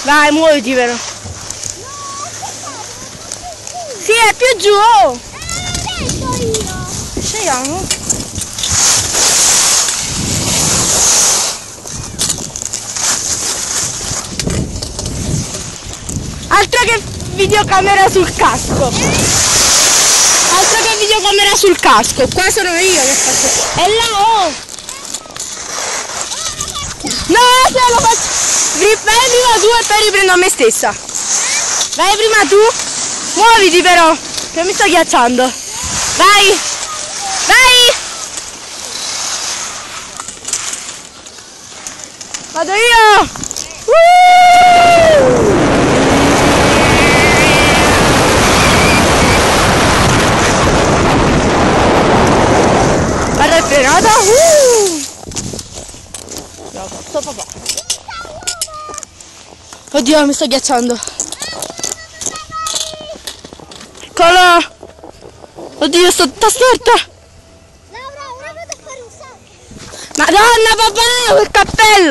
Vai, muoviti però. Sì, è più giù. Non detto io. Scegliamo. Altro che videocamera sul casco. Altro che videocamera sul casco. Qua sono io che faccio. E là, oh. No, se lo faccio. Vai prima tu e poi riprendo a me stessa. Vai prima tu. Muoviti però, che mi sto ghiacciando. Vai. Vai. Vado io. Guarda il frenata. No, sto papà. Oddio, mi sto ghiacciando. Eccolo. Oddio, sto storta. Laura, ora vado a fare un salto. Madonna papà, quel cappello.